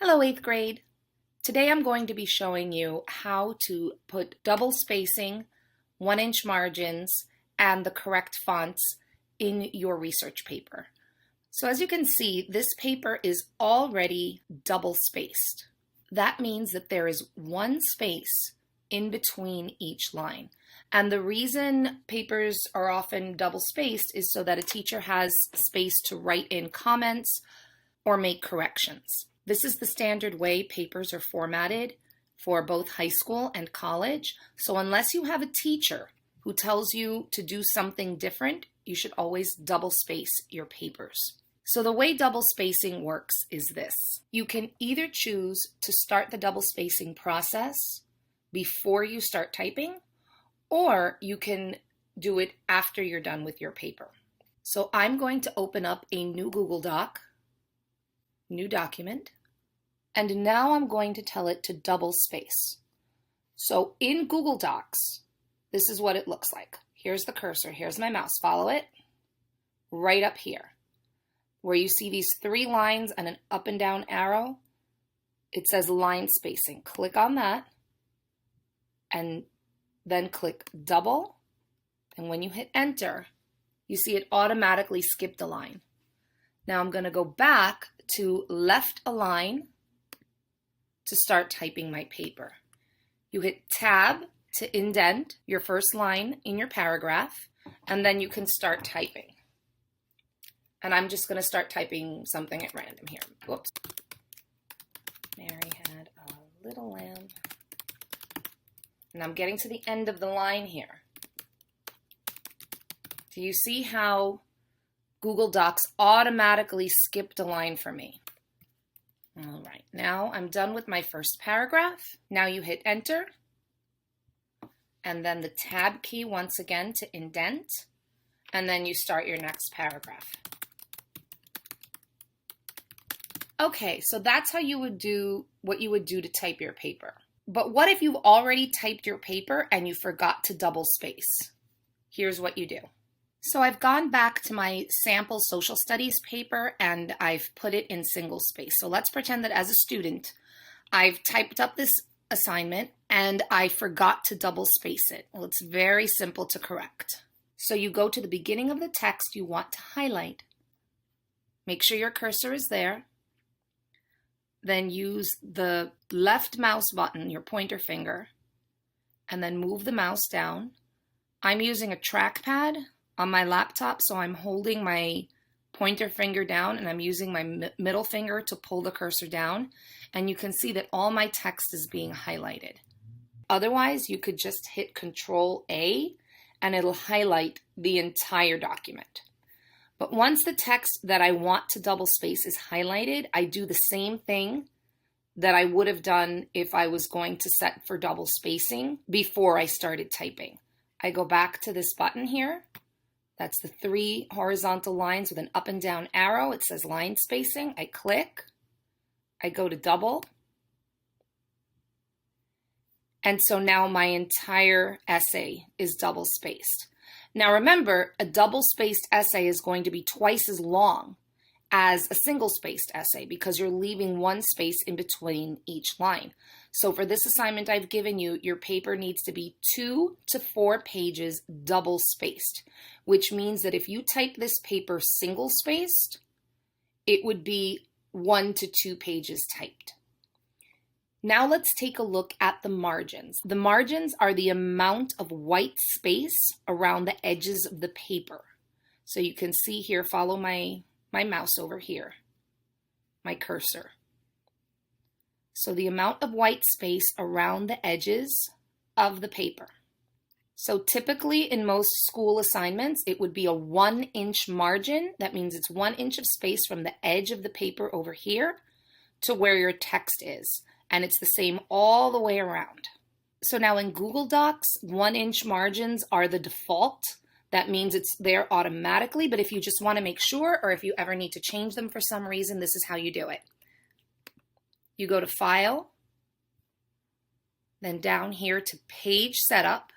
Hello, 8th grade. Today I'm going to be showing you how to put double spacing, 1-inch margins, and the correct fonts in your research paper. So as you can see, this paper is already double spaced. That means that there is one space in between each line. And the reason papers are often double spaced is so that a teacher has space to write in comments or make corrections. This is the standard way papers are formatted for both high school and college. So unless you have a teacher who tells you to do something different, you should always double space your papers. So the way double spacing works is this. You can either choose to start the double spacing process before you start typing, or you can do it after you're done with your paper. So I'm going to open up a new Google Doc, new document, and now I'm going to tell it to double space. So in Google Docs, this is what it looks like. Here's the cursor, here's my mouse, follow it, right up here, where you see these 3 lines and an up and down arrow, it says line spacing. Click on that, and then click double, and when you hit enter, you see it automatically skipped a line. Now I'm going to go back to left align to start typing my paper. You hit tab to indent your first line in your paragraph, and then you can start typing. And I'm just going to start typing something at random here. Whoops. Mary had a little lamb. And I'm getting to the end of the line here. Do you see how Google Docs automatically skipped a line for me? All right, now I'm done with my first paragraph. Now you hit enter, and then the tab key once again to indent, and then you start your next paragraph. Okay, so that's how you would do what you would do to type your paper. But what if you've already typed your paper and you forgot to double space? Here's what you do. So I've gone back to my sample social studies paper and I've put it in single space. So let's pretend that as a student, I've typed up this assignment and I forgot to double space it. Well, it's very simple to correct. So you go to the beginning of the text you want to highlight. Make sure your cursor is there. Then use the left mouse button, your pointer finger, and then move the mouse down. I'm using a trackpad on my laptop, so I'm holding my pointer finger down and I'm using my middle finger to pull the cursor down, and you can see that all my text is being highlighted. Otherwise, you could just hit Control A and it'll highlight the entire document. But once the text that I want to double space is highlighted, I do the same thing that I would have done if I was going to set for double spacing before I started typing. I go back to this button here. That's the 3 horizontal lines with an up and down arrow. It says line spacing. I click. I go to double. And so now my entire essay is double spaced. Now remember, a double spaced essay is going to be twice as long as a single spaced essay because you're leaving one space in between each line. So for this assignment I've given you, your paper needs to be 2 to 4 pages double spaced, which means that if you type this paper single spaced, it would be 1 to 2 pages typed. Now let's take a look at the margins. The margins are the amount of white space around the edges of the paper. So you can see here, follow my mouse over here, my cursor. So the amount of white space around the edges of the paper. So typically in most school assignments, it would be a 1-inch margin. That means it's 1 inch of space from the edge of the paper over here to where your text is. And it's the same all the way around. So now in Google Docs, 1-inch margins are the default. That means it's there automatically, but if you just want to make sure, or if you ever need to change them for some reason, this is how you do it. You go to File, then down here to Page Setup,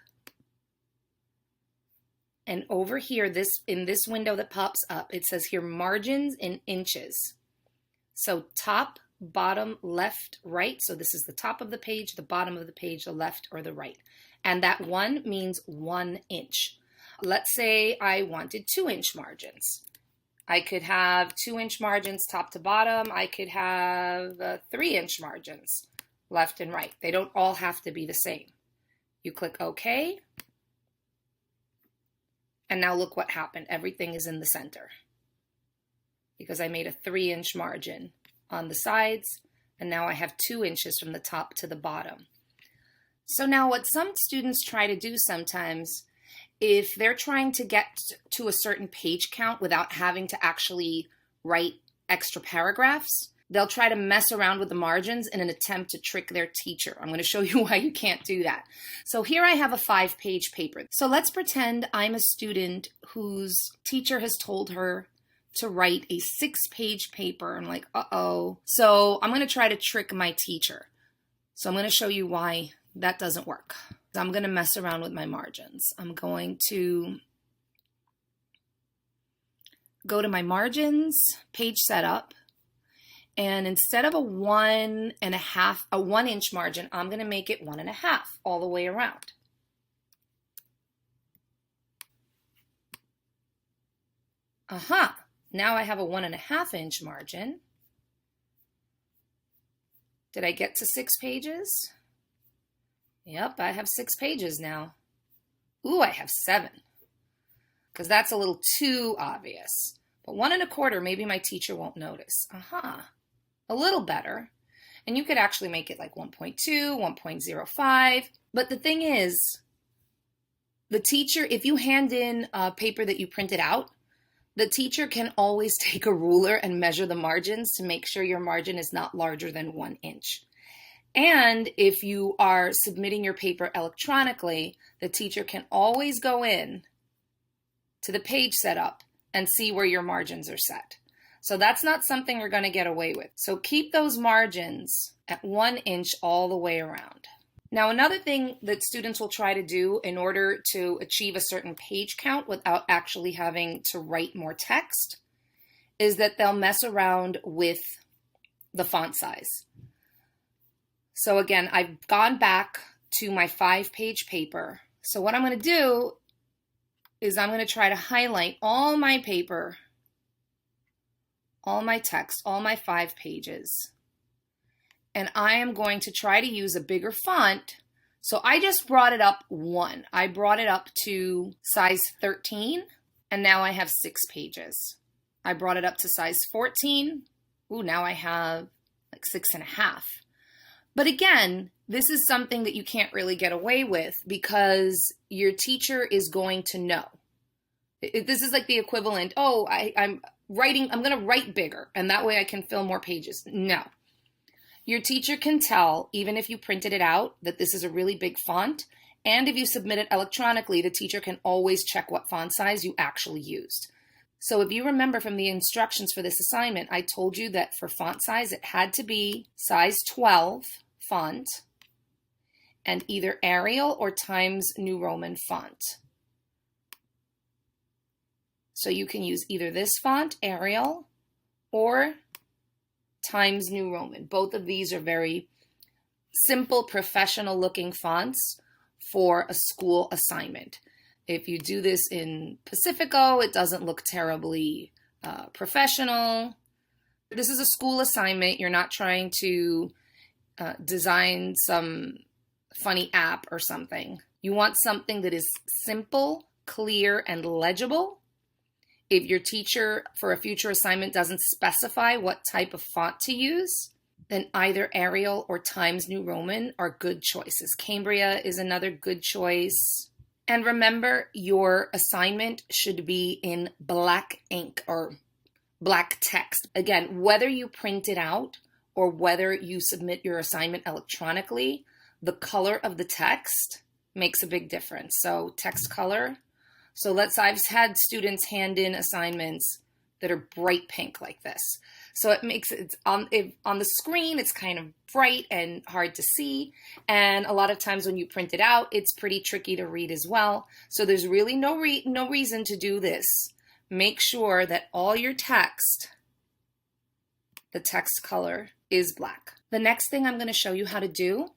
and over here, in this window that pops up, it says here Margins in Inches. So top bottom, left, right. So this is the top of the page, the bottom of the page, the left or the right. And that 1 means 1 inch. Let's say I wanted 2-inch margins. I could have 2-inch margins top to bottom. I could have 3-inch margins left and right. They don't all have to be the same. You click OK. And now look what happened. Everything is in the center because I made a 3-inch margin on the sides, and now I have 2 inches from the top to the bottom. So now what some students try to do sometimes, if they're trying to get to a certain page count without having to actually write extra paragraphs, they'll try to mess around with the margins in an attempt to trick their teacher. I'm going to show you why you can't do that. So here I have a 5-page paper. So let's pretend I'm a student whose teacher has told her to write a 6-page paper. I'm like, uh-oh. So I'm going to try to trick my teacher. So I'm going to show you why that doesn't work. I'm going to mess around with my margins. I'm going to go to my margins, page setup, and instead of a 1-inch margin, I'm going to make it 1.5 all the way around. Now I have a 1.5-inch margin. Did I get to 6 pages? Yep, I have 6 pages now. Ooh, I have 7. Because that's a little too obvious. But 1.25, maybe my teacher won't notice. A little better. And you could actually make it like 1.2, 1.05. But the thing is, the teacher, if you hand in a paper that you printed out, the teacher can always take a ruler and measure the margins to make sure your margin is not larger than 1 inch. And if you are submitting your paper electronically, the teacher can always go in to the page setup and see where your margins are set. So that's not something you're going to get away with. So keep those margins at 1 inch all the way around. Now, another thing that students will try to do in order to achieve a certain page count without actually having to write more text is that they'll mess around with the font size. So again, I've gone back to my 5-page paper. So what I'm going to do is I'm going to try to highlight all my paper, all my text, all my 5 pages. And I am going to try to use a bigger font. So I just brought it up 1. I brought it up to size 13, and now I have 6 pages. I brought it up to size 14. Ooh, now I have like 6.5. But again, this is something that you can't really get away with because your teacher is going to know. This is like the equivalent, I'm going to write bigger, and that way I can fill more pages. No. Your teacher can tell, even if you printed it out, that this is a really big font. And if you submit it electronically, the teacher can always check what font size you actually used. So if you remember from the instructions for this assignment, I told you that for font size, it had to be size 12 font and either Arial or Times New Roman font. So you can use either this font, Arial, or Times New Roman. Both of these are very simple, professional looking fonts for a school assignment. If you do this in Pacifico, it doesn't look terribly professional. This is a school assignment. You're not trying to design some funny app or something. You want something that is simple, clear, and legible. If your teacher for a future assignment doesn't specify what type of font to use, then either Arial or Times New Roman are good choices. Cambria is another good choice. And remember, your assignment should be in black ink or black text. Again, whether you print it out or whether you submit your assignment electronically, the color of the text makes a big difference. So text color. So I've had students hand in assignments that are bright pink like this. So it makes it on the screen, it's kind of bright and hard to see. And a lot of times when you print it out, it's pretty tricky to read as well. So there's really no reason to do this. Make sure that all your text, the text color is black. The next thing I'm going to show you how to do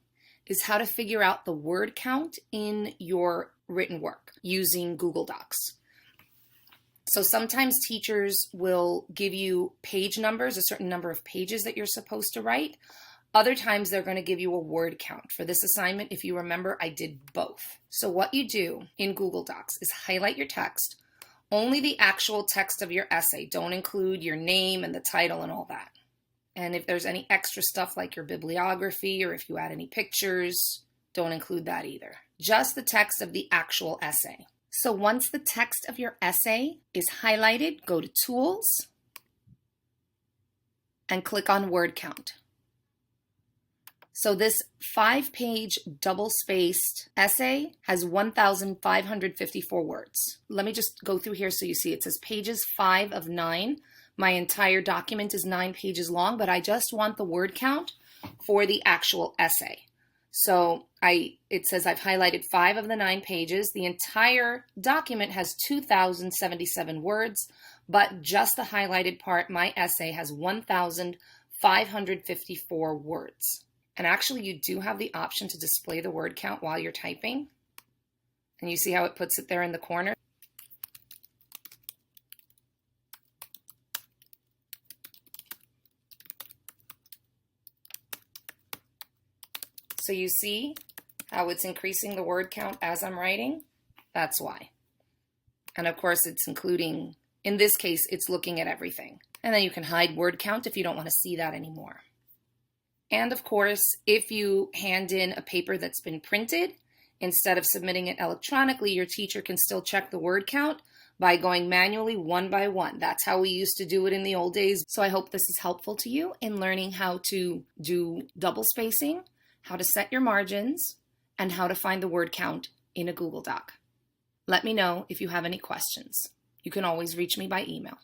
is how to figure out the word count in your written work using Google Docs. So sometimes teachers will give you page numbers, a certain number of pages that you're supposed to write. Other times they're going to give you a word count. For this assignment, if you remember, I did both. So what you do in Google Docs is highlight your text, only the actual text of your essay. Don't include your name and the title and all that. And if there's any extra stuff like your bibliography or if you add any pictures, don't include that either. Just the text of the actual essay. So once the text of your essay is highlighted, go to Tools and click on Word Count. So this 5-page double-spaced essay has 1,554 words. Let me just go through here so you see. It says pages 5 of 9. My entire document is 9 pages long, but I just want the word count for the actual essay. So it says I've highlighted 5 of the 9 pages. The entire document has 2,077 words, but just the highlighted part, my essay, has 1,554 words. And actually, you do have the option to display the word count while you're typing. And you see how it puts it there in the corner? So you see how it's increasing the word count as I'm writing? That's why. And of course, it's including, in this case, it's looking at everything. And then you can hide word count if you don't want to see that anymore. And of course, if you hand in a paper that's been printed, instead of submitting it electronically, your teacher can still check the word count by going manually one by one. That's how we used to do it in the old days. So I hope this is helpful to you in learning how to do double spacing, how to set your margins, and how to find the word count in a Google Doc. Let me know if you have any questions. You can always reach me by email.